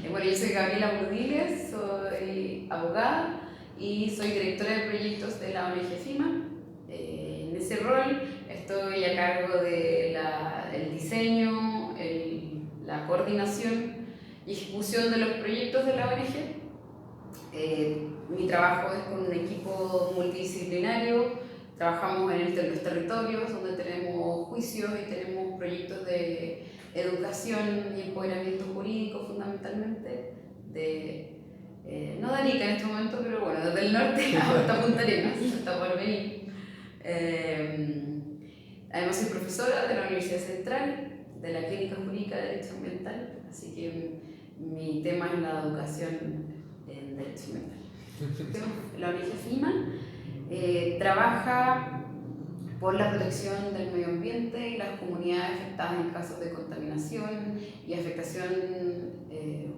Bueno, yo soy Gabriela Burdiles, soy abogada y soy directora de proyectos de la ONG FIMA. En ese rol estoy a cargo de el diseño, la coordinación y ejecución de los proyectos de la ONG. Mi trabajo es con un equipo multidisciplinario. Trabajamos en los territorios donde tenemos juicios y tenemos proyectos de educación y empoderamiento jurídico fundamentalmente, no de Arica en este momento, pero bueno, desde el norte hasta Punta Arenas, hasta Porvenir. Además soy profesora de la Universidad Central, de la Clínica Jurídica de Derecho Ambiental, así que mi tema es la educación en Derecho Ambiental. La ONG FIMA trabaja por la protección del medio ambiente y las comunidades afectadas en casos de contaminación y afectación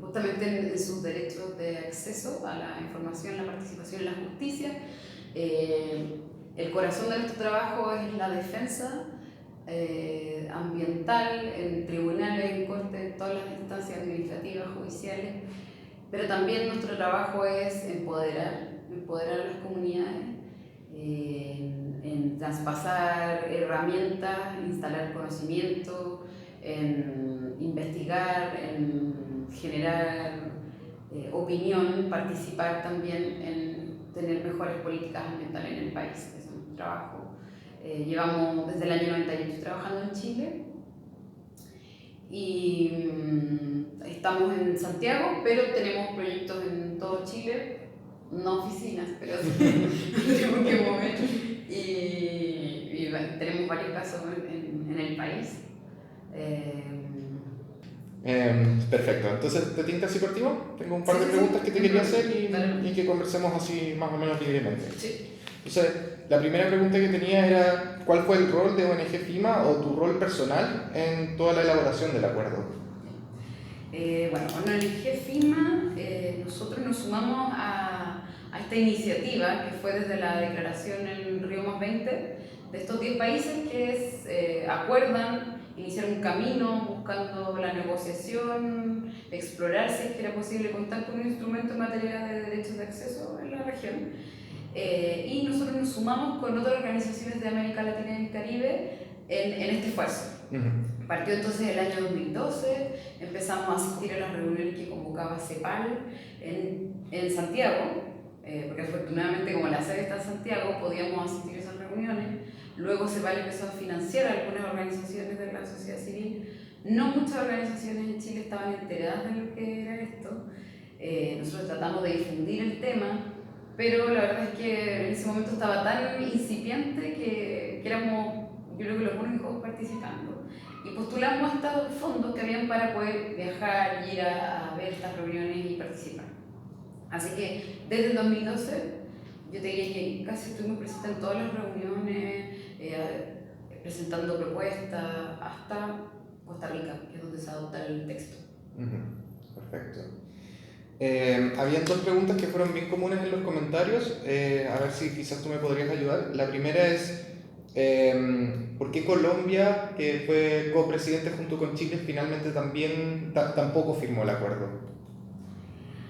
justamente en sus derechos de acceso a la información, la participación en la justicia. El corazón de nuestro trabajo es la defensa ambiental en tribunales, en cortes, en todas las instancias administrativas, judiciales, pero también nuestro trabajo es empoderar a las comunidades, en traspasar herramientas, instalar conocimiento, en investigar, en generar opinión, participar también en tener mejores políticas ambientales en el país. Ese es nuestro trabajo. Llevamos desde el año 98 trabajando en Chile y estamos en Santiago, pero tenemos proyectos en todo Chile, no oficinas, pero tenemos que mover y tenemos varios casos en el país. Perfecto, entonces ¿te tinca así partido? Tengo un par de preguntas que te quería hacer y que conversemos así más o menos libremente. Sí. Entonces, la primera pregunta que tenía era ¿cuál fue el rol de ONG FIMA o tu rol personal en toda la elaboración del acuerdo? Bueno, con ONG FIMA nosotros nos sumamos a esta iniciativa que fue desde la declaración en Río +20 de estos 10 países que acuerdan iniciar un camino buscando la negociación, explorar si es que era posible contar con un instrumento en materia de derechos de acceso en la región. Y nosotros nos sumamos con otras organizaciones de América Latina y el Caribe en este esfuerzo. Partió entonces el año 2012, empezamos a asistir a las reuniones que convocaba CEPAL en Santiago, porque afortunadamente como la sede está en Santiago podíamos asistir a esas reuniones. Luego CEPAL empezó a financiar a algunas organizaciones de la sociedad civil. No muchas organizaciones en Chile estaban enteradas de lo que era esto. Nosotros tratamos de difundir el tema, pero la verdad es que en ese momento estaba tan incipiente que éramos, yo creo que los únicos participando. Y postulamos a estos fondos que habían para poder viajar y ir a ver estas reuniones y participar. Así que desde el 2012 yo te diría que casi estuvimos presentes en todas las reuniones, presentando propuestas, hasta Costa Rica, que es donde se adopta el texto. Perfecto. Habían dos preguntas que fueron bien comunes en los comentarios, a ver si quizás tú me podrías ayudar. La primera es, ¿por qué Colombia, que fue copresidente junto con Chile, finalmente tampoco firmó el acuerdo?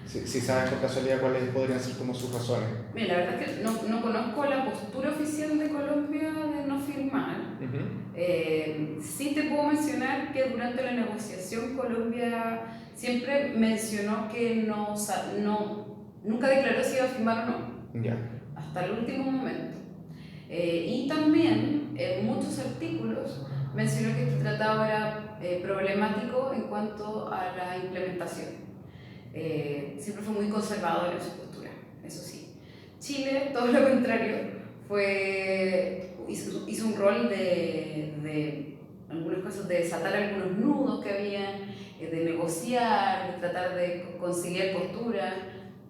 Si sabes por casualidad cuáles podrían ser como sus razones. Mira, la verdad es que no conozco la postura oficial de Colombia de no firmar. Sí te puedo mencionar que durante la negociación Colombia siempre mencionó que nunca declaró si iba a firmar o no. Ya. Hasta el último momento. Y también en muchos artículos mencionó que este tratado era problemático en cuanto a la implementación. Siempre fue muy conservador en su postura, eso sí. Chile, todo lo contrario, hizo un rol en algunos casos de desatar algunos nudos que habían, de negociar, de tratar de conciliar posturas,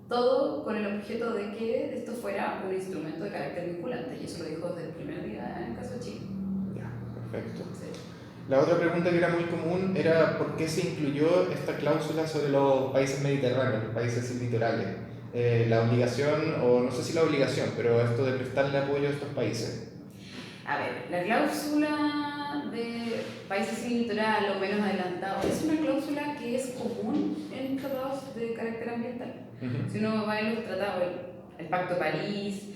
todo con el objeto de que esto fuera un instrumento de carácter vinculante, y eso lo dijo desde el primer día en el caso de Chile. Ya, perfecto. Sí. La otra pregunta que era muy común era ¿por qué se incluyó esta cláusula sobre los países mediterráneos, los países litorales? La obligación, o no sé si la obligación, pero esto de prestarle apoyo a estos países. A ver, la cláusula de países sin litoral o menos adelantados es una cláusula que es común en tratados de carácter ambiental. Si uno va en los tratados, el Pacto de París,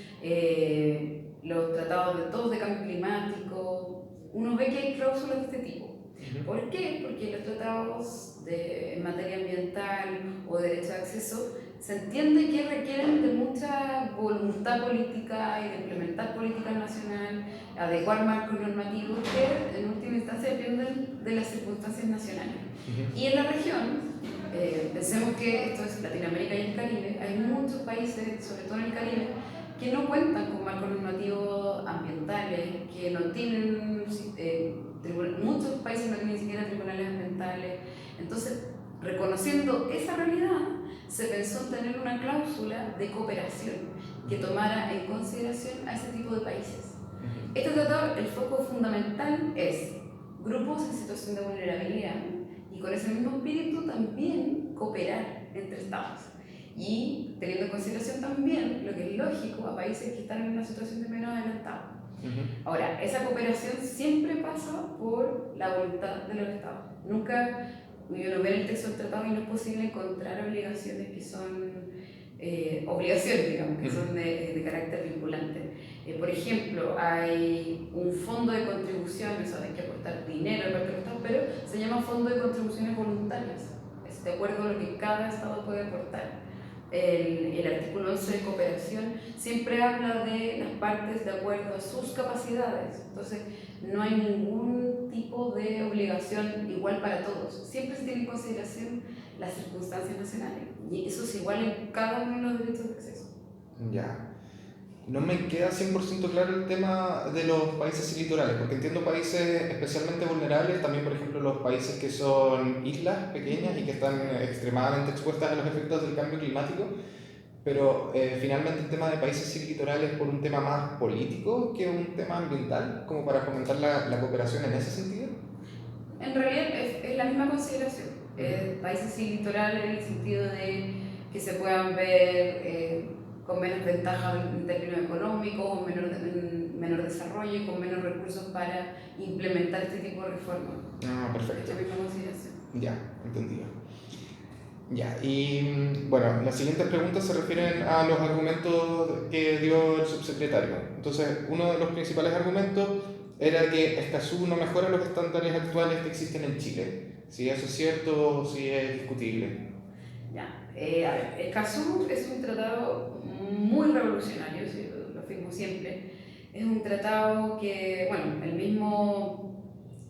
los tratados de todos de cambio climático, uno ve que hay cláusulas de este tipo. ¿Por qué? Porque los tratados en materia ambiental o de derecho de acceso se entiende que requieren de mucha voluntad política y de implementar políticas nacionales, adecuar marcos normativos que en última instancia dependen de las circunstancias nacionales. Y en la región, pensemos que esto es Latinoamérica y el Caribe, hay muchos países, sobre todo en el Caribe, que no cuentan con marcos normativos ambientales, que no tienen, muchos países no tienen ni siquiera tribunales ambientales. Entonces, reconociendo esa realidad, se pensó en tener una cláusula de cooperación que tomara en consideración a ese tipo de países. Este tratado, el foco fundamental es grupos en situación de vulnerabilidad y con ese mismo espíritu también cooperar entre estados y teniendo en consideración también lo que es lógico a países que están en una situación de menos adelantado. Ahora, esa cooperación siempre pasa por la voluntad de los estados. Nunca uno ve el texto del tratado y no es posible encontrar obligaciones que son obligaciones, digamos, que son de carácter vinculante. Por ejemplo, hay un fondo de contribuciones, o hay que aportar dinero de parte del Estado, pero se llama fondo de contribuciones voluntarias, es de acuerdo a lo que cada Estado puede aportar. El artículo 11 de cooperación siempre habla de las partes de acuerdo a sus capacidades, entonces no hay ningún tipo de obligación igual para todos, siempre se tiene en consideración las circunstancias nacionales y eso es igual en cada uno de los derechos de acceso. Ya. No me queda 100% claro el tema de los países litorales, porque entiendo países especialmente vulnerables, también por ejemplo los países que son islas pequeñas y que están extremadamente expuestas a los efectos del cambio climático, pero finalmente el tema de países litorales por un tema más político que un tema ambiental, como para fomentar la cooperación en ese sentido. En realidad es la misma consideración, países sin litoral en el sentido de que se puedan ver con menos ventaja en términos económicos, menor desarrollo y con menos recursos para implementar este tipo de reformas. Ah, perfecto. Es la misma consideración. Ya, entendido. Ya, y bueno, las siguientes preguntas se refieren a los argumentos que dio el subsecretario. Entonces, uno de los principales argumentos era que Escazú no mejora los estándares actuales que existen en Chile. Si eso es cierto o si es discutible. Ya, a ver, Escazú es un tratado muy revolucionario, lo afirmo siempre. Es un tratado que, bueno, el mismo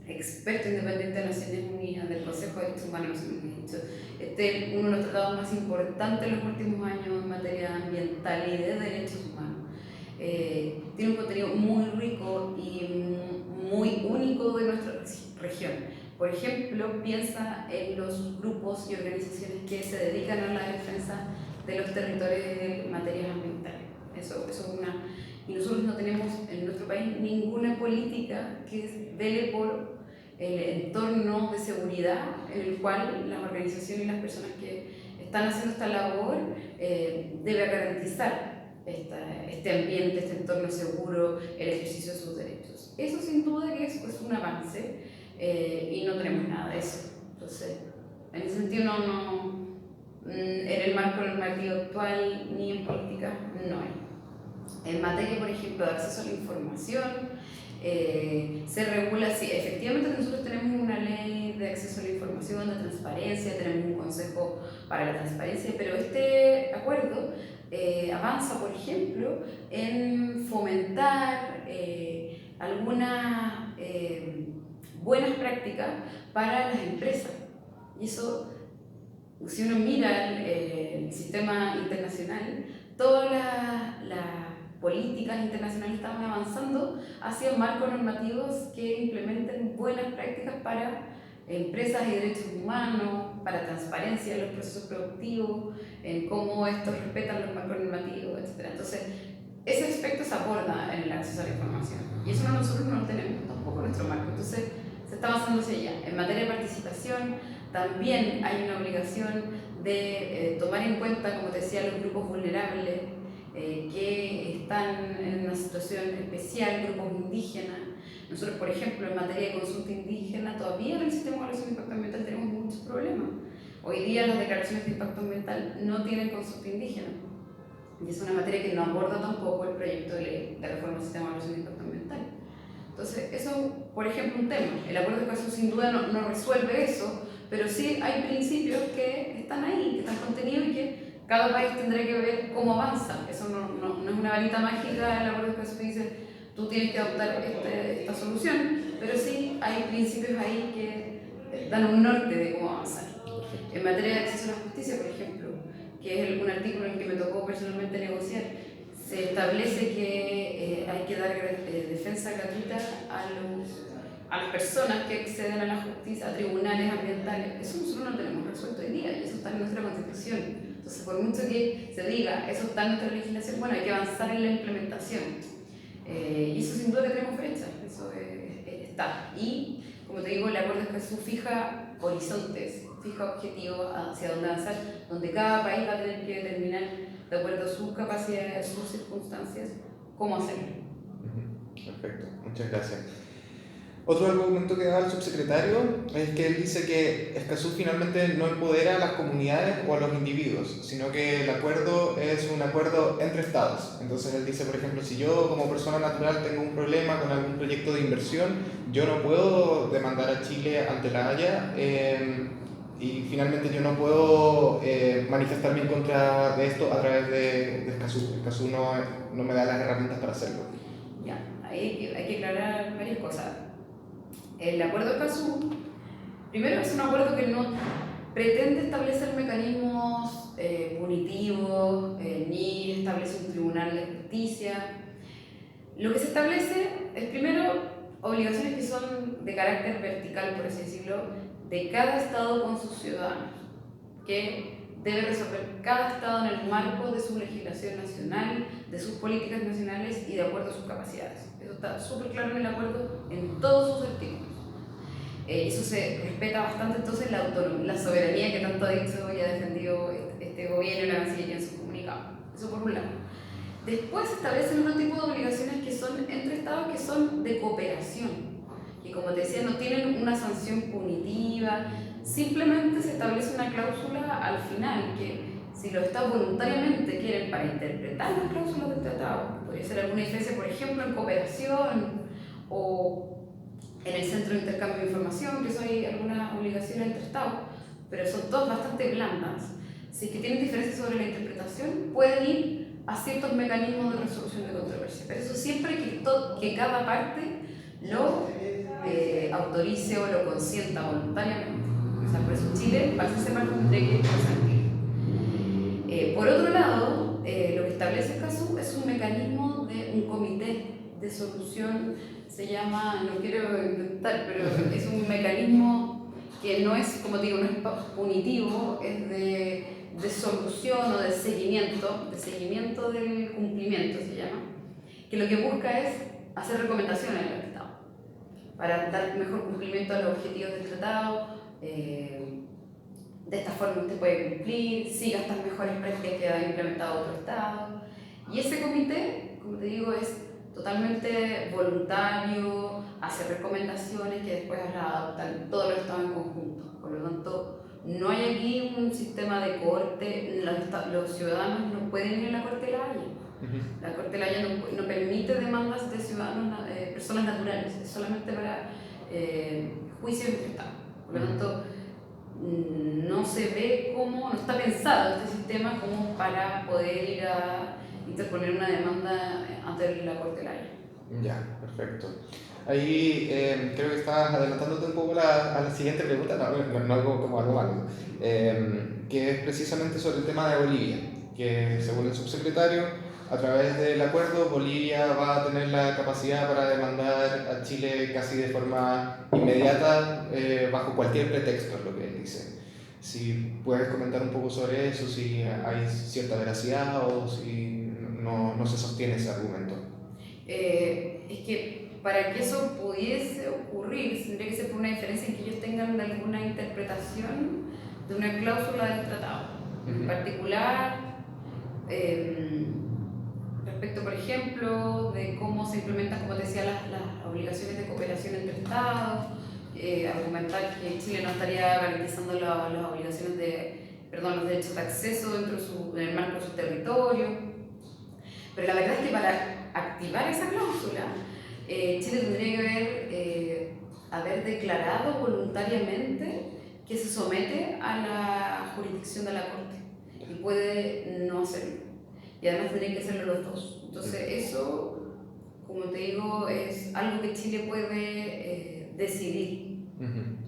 experto independiente de Naciones Unidas, del Consejo de Derechos Humanos, este es uno de los tratados más importantes en los últimos años en materia ambiental y de derechos humanos. Tiene un contenido muy rico y muy único de nuestra región. Por ejemplo, piensa en los grupos y organizaciones que se dedican a la defensa de los territorios en materias ambientales. Eso es una... Y nosotros no tenemos en nuestro país ninguna política que vele por el entorno de seguridad en el cual las organizaciones y las personas que están haciendo esta labor deben garantizar este ambiente, este entorno seguro, el ejercicio de sus derechos. Eso sin duda que es un avance y no tenemos nada de eso. Entonces, en ese sentido en el marco normativo actual ni en política no hay. En materia, por ejemplo, de acceso a la información, se regula, sí, efectivamente nosotros tenemos una ley de acceso a la información, de transparencia, tenemos un consejo para la transparencia, pero este acuerdo avanza, por ejemplo, en fomentar algunas buenas prácticas para las empresas. Y eso, si uno mira el sistema internacional, todas las políticas internacionales estaban avanzando hacia marcos normativos que implementen buenas prácticas para empresas y derechos humanos, para transparencia en los procesos productivos, en cómo estos respetan los marcos normativos, etc. Entonces, ese aspecto se aborda en el acceso a la información y eso nosotros no lo tenemos tampoco en nuestro marco. Entonces, se está avanzando hacia allá. En materia de participación, también hay una obligación de tomar en cuenta, como te decía, los grupos vulnerables que están en una situación especial, grupos indígenas, Nosotros, por ejemplo, en materia de consulta indígena, todavía en el sistema de evaluación de impacto ambiental tenemos muchos problemas. Hoy día las declaraciones de impacto ambiental no tienen consulta indígena. Y es una materia que no aborda tampoco el proyecto de ley de reforma del sistema de evaluación de impacto ambiental. Entonces, eso, por ejemplo, un tema. El acuerdo de Escazú sin duda no resuelve eso, pero sí hay principios que están ahí, que están contenidos y que cada país tendrá que ver cómo avanza. Eso no es una varita mágica. El acuerdo de Escazú dice tú tienes que adoptar esta solución, pero sí hay principios ahí que dan un norte de cómo avanzar. En materia de acceso a la justicia, por ejemplo, que es un artículo en el que me tocó personalmente negociar, se establece que hay que dar defensa gratuita a las personas que acceden a la justicia, a tribunales ambientales. Eso nosotros no lo tenemos resuelto hoy día y eso está en nuestra Constitución. Entonces, por mucho que se diga, eso está en nuestra legislación, bueno, hay que avanzar en la implementación. Y eso sin duda que tenemos fecha, eso está. Y, como te digo, el acuerdo de Escazú fija horizontes, fija objetivos hacia dónde avanzar, donde cada país va a tener que determinar, de acuerdo a sus capacidades, a sus circunstancias, cómo hacerlo. Perfecto, muchas gracias. Otro argumento que da el subsecretario es que él dice que Escazú finalmente no empodera a las comunidades o a los individuos, sino que el acuerdo es un acuerdo entre estados. Entonces él dice, por ejemplo, si yo como persona natural tengo un problema con algún proyecto de inversión, yo no puedo demandar a Chile ante la Haya y finalmente yo no puedo manifestarme en contra de esto a través de Escazú. Escazú no me da las herramientas para hacerlo. Ya, ahí hay que aclarar varias cosas. El acuerdo de Escazú, primero, es un acuerdo que no pretende establecer mecanismos punitivos, ni establece un tribunal de justicia. Lo que se establece es, primero, obligaciones que son de carácter vertical, por así decirlo, de cada estado con sus ciudadanos, que debe resolver cada estado en el marco de su legislación nacional, de sus políticas nacionales y de acuerdo a sus capacidades. Eso está súper claro en el acuerdo en todos sus artículos. Eso se respeta bastante entonces la soberanía que tanto ha dicho y ha defendido este gobierno y la Cancillería en su comunicado. Eso por un lado. Después se establecen otro tipo de obligaciones que son entre estados, que son de cooperación, que como te decía no tienen una sanción punitiva, simplemente se establece una cláusula al final que si los estados voluntariamente quieren, para interpretar las cláusulas del tratado, podría ser alguna diferencia, por ejemplo, en cooperación o en el centro de intercambio de información, que eso hay algunas obligaciones entre estados, pero son todas bastante blandas. Si es que tienen diferencias sobre la interpretación, pueden ir a ciertos mecanismos de resolución de controversia, pero eso siempre que cada parte lo autorice o lo consienta voluntariamente. O sea, por eso Chile, para hacerse parte, tendría que consentir. Por otro lado, lo que establece Escazú es un mecanismo de un comité de solución, se llama, no quiero inventar, pero es un mecanismo que no es, como digo, no es punitivo, es de solución o de seguimiento del cumplimiento se llama, que lo que busca es hacer recomendaciones al Estado para dar mejor cumplimiento a los objetivos del tratado. De esta forma usted puede cumplir, siga estas mejores prácticas que ha implementado otro Estado. Y ese comité, como te digo, es totalmente voluntario, hace recomendaciones que después las adoptan todos los Estados en conjunto. Por lo tanto, no hay aquí un sistema de corte, los ciudadanos no pueden ir a la Corte de la Haya. La Corte de la Haya no permite demandas de ciudadanos, personas naturales, es solamente para juicios entre Estados. Por lo tanto, no se ve como, no está pensado este sistema como para poder ir a interponer una demanda ante la Corte de la Haya. Ya, perfecto. Ahí creo que estás adelantándote un poco a la siguiente pregunta, no algo como algo malo, que es precisamente sobre el tema de Bolivia, que según el subsecretario, a través del acuerdo, Bolivia va a tener la capacidad para demandar a Chile casi de forma inmediata, bajo cualquier pretexto, es lo que él dice. Si puedes comentar un poco sobre eso, si hay cierta veracidad o si no se sostiene ese argumento. Es que para que eso pudiese ocurrir, tendría que ser por una diferencia en que ellos tengan alguna interpretación de una cláusula del tratado. En particular, respecto, por ejemplo, de cómo se implementan, como te decía, las obligaciones de cooperación entre Estados, argumentar que Chile no estaría garantizando las obligaciones los derechos de acceso en el marco de su territorio. Pero la verdad es que para activar esa cláusula, Chile tendría que haber declarado voluntariamente que se somete a la jurisdicción de la Corte y puede no hacerlo. Y además tendrían que hacerlo los dos. Entonces eso, como te digo, es algo que Chile puede decidir.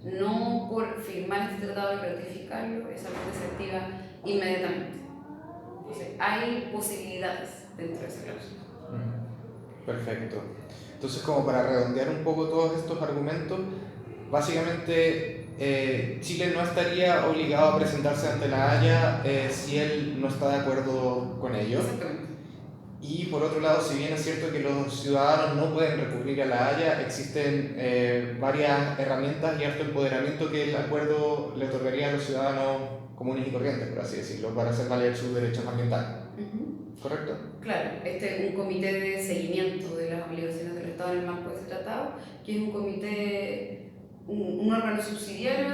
No por firmar este tratado y ratificarlo, es algo que se activa inmediatamente. Entonces hay posibilidades dentro de esa cláusula. Perfecto. Entonces, como para redondear un poco todos estos argumentos, básicamente Chile no estaría obligado a presentarse ante la Haya si él no está de acuerdo con ello. Exactamente. Y por otro lado, si bien es cierto que los ciudadanos no pueden recurrir a la Haya, existen varias herramientas y harto empoderamiento que el acuerdo le otorgaría a los ciudadanos comunes y corrientes, por así decirlo, para hacer valer sus derechos ambientales. ¿Correcto? Claro, este es un comité de seguimiento de las obligaciones del Estado en el marco de ese tratado, que es un comité, un órgano subsidiario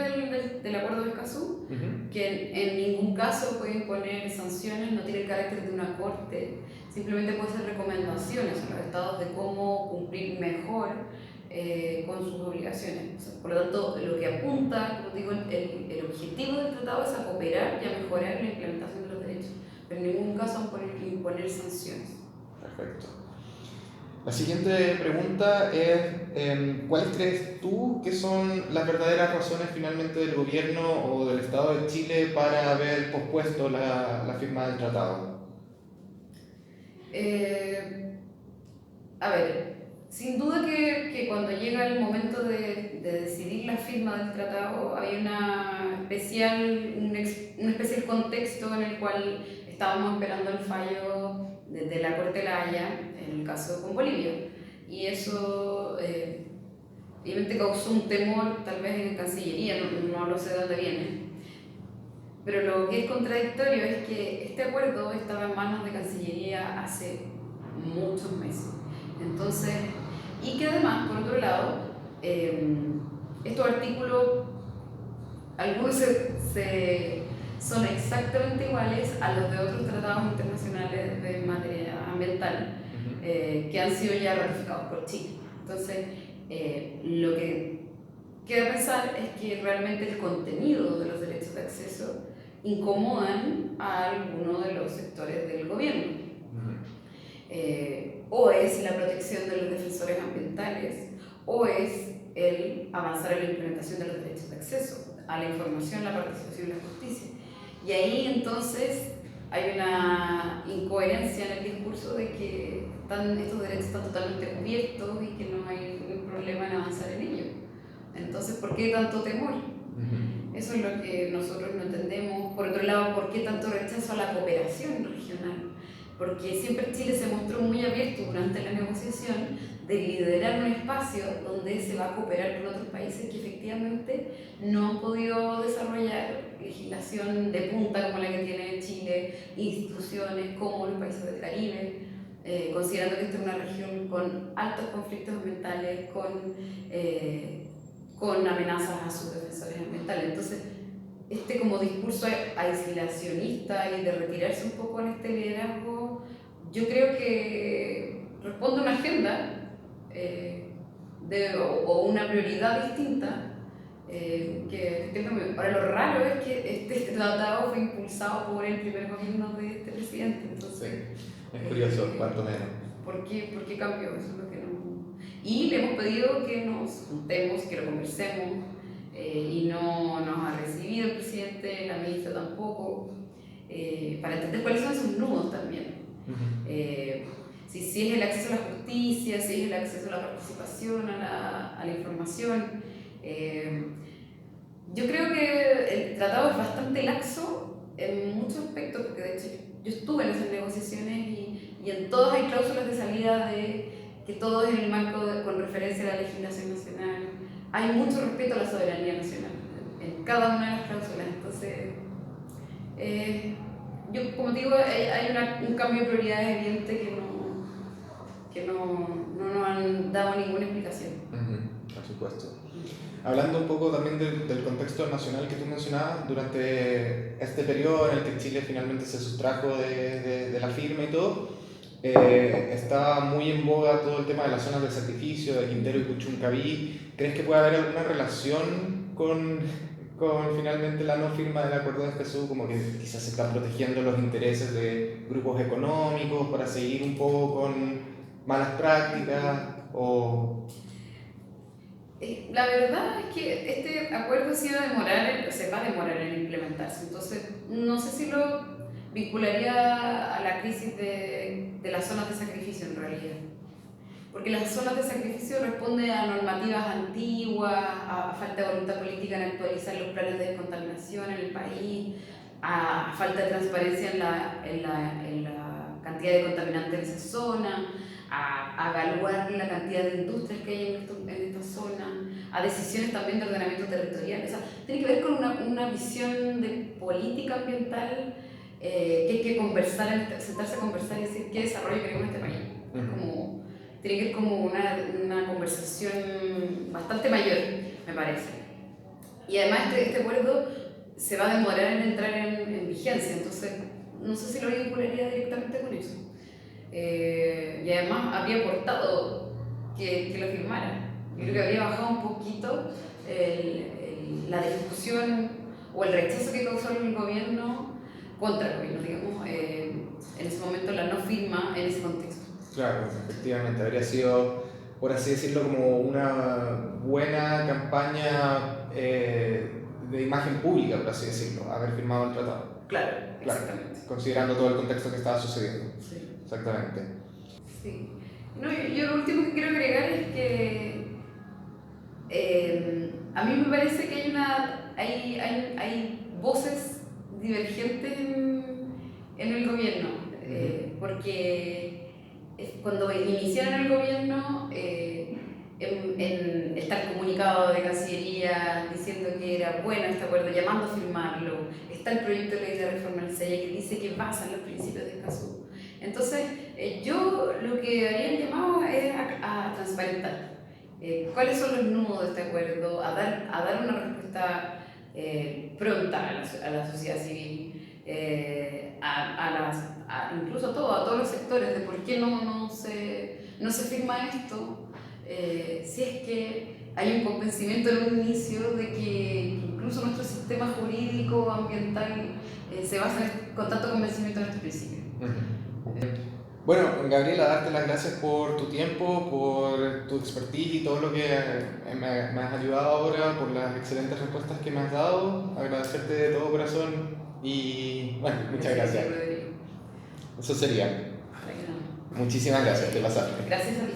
del Acuerdo de Escazú, que en ningún caso puede imponer sanciones, no tiene el carácter de una corte, simplemente puede hacer recomendaciones a los estados de cómo cumplir mejor con sus obligaciones. O sea, por lo tanto, lo que apunta, como digo, el objetivo del tratado es a cooperar y a mejorar la implementación de los derechos, pero en ningún caso imponer sanciones. Perfecto. La siguiente pregunta es, ¿cuáles crees tú que son las verdaderas razones finalmente del gobierno o del Estado de Chile para haber pospuesto la firma del tratado? A ver, sin duda que cuando llega el momento de decidir la firma del tratado hay un especial contexto en el cual estábamos esperando el fallo de la Corte de la Haya en el caso con Bolivia, y eso obviamente causó un temor tal vez en Cancillería, no lo sé de dónde viene, pero lo que es contradictorio es que este acuerdo estaba en manos de Cancillería hace muchos meses. Entonces, y que además, por otro lado, estos artículos, algunos son exactamente iguales a los de otros tratados internacionales de materia ambiental que han sido ya ratificados por Chile. Entonces, lo que queda pensar es que realmente el contenido de los derechos de acceso incomodan a alguno de los sectores del gobierno. O es la protección de los defensores ambientales, o es el avanzar en la implementación de los derechos de acceso a la información, la participación y la justicia. Y ahí entonces hay una incoherencia en el discurso de que estos derechos están totalmente cubiertos y que no hay ningún problema en avanzar en ello. Entonces, ¿por qué tanto temor? Eso es lo que nosotros no entendemos. Por otro lado, ¿por qué tanto rechazo a la cooperación regional? Porque siempre Chile se mostró muy abierto durante la negociación de liderar un espacio donde se va a cooperar con otros países que efectivamente no han podido desarrollar legislación de punta como la que tiene Chile, instituciones como los países del Caribe, considerando que esta es una región con altos conflictos ambientales, con amenazas a sus defensores ambientales. Entonces, este como discurso aislacionista y de retirarse un poco en este liderazgo, yo creo que responde a una agenda o una prioridad distinta. Ahora, lo raro es que este tratado fue impulsado por el primer gobierno de este presidente. Entonces, sí, es curioso, cuanto menos. ¿Por qué cambió? Eso es lo que no... Y le hemos pedido que nos juntemos, que lo conversemos, y no nos ha recibido el presidente, la ministra tampoco, para entender cuáles son sus nudos también. Si es el acceso a la justicia, si es el acceso a la participación, a la información. Yo creo que el tratado es bastante laxo en muchos aspectos, porque de hecho yo estuve en esas negociaciones y en todas hay cláusulas de salida de que todo es en el marco con referencia a la legislación nacional. Hay mucho respeto a la soberanía nacional en cada una de las cláusulas. Entonces, yo como digo, hay un cambio de prioridades evidente que que no nos han dado ninguna explicación. Por supuesto. Hablando un poco también del contexto nacional que tú mencionabas, durante este periodo en el que Chile finalmente se sustrajo de la firma y todo, estaba muy en boga todo el tema de las zonas de sacrificio, de Quintero y Puchuncaví. ¿Crees que puede haber alguna relación con finalmente la no firma del Acuerdo de Escazú? Como que quizás se están protegiendo los intereses de grupos económicos para seguir un poco con malas prácticas o... La verdad es que este acuerdo se va a demorar en implementarse, entonces no sé si lo vincularía a la crisis de las zonas de sacrificio en realidad. Porque las zonas de sacrificio responden a normativas antiguas, a falta de voluntad política en actualizar los planes de descontaminación en el país, a falta de transparencia en la cantidad de contaminantes en esa zona, a evaluar la cantidad de industrias que hay en esta zona, a decisiones también de ordenamiento territorial. O sea, tiene que ver con una visión de política ambiental que hay que conversar, sentarse a conversar y decir qué desarrollo queremos en este país. Tiene que ver como una conversación bastante mayor, me parece. Y además este acuerdo se va a demorar en entrar en vigencia, entonces no sé si lo vincularía directamente con eso. Y además habría aportado que lo firmara. Yo creo que habría bajado un poquito la discusión o el rechazo que causó el gobierno contra el gobierno, digamos, en ese momento la no firma en ese contexto. Claro, efectivamente, habría sido, por así decirlo, como una buena campaña de imagen pública, por así decirlo, haber firmado el tratado. Claro, exactamente. Considerando todo el contexto que estaba sucediendo. Sí. Exactamente. Sí. No, yo lo último que quiero agregar es que a mí me parece que hay voces divergentes en el gobierno, porque cuando iniciaron el gobierno, está el comunicado de Cancillería diciendo que era bueno este acuerdo, llamando a firmarlo, está el proyecto de ley de reforma del SEIA que dice que basa en los principios de Escazú. Entonces, yo lo que haría el llamado es a transparentar cuáles son los nudos de este acuerdo, a dar una respuesta pronta a la sociedad civil, incluso a todos los sectores, de por qué no se firma esto, si es que hay un convencimiento en un inicio de que incluso nuestro sistema jurídico ambiental se basa con tanto convencimiento en estos principios. Bueno, Gabriela, darte las gracias por tu tiempo, por tu expertise y todo lo que me has ayudado ahora, por las excelentes respuestas que me has dado. Agradecerte de todo corazón y bueno, muchas gracias. Eso sería. Muchísimas gracias, te pasaste. Gracias a ti.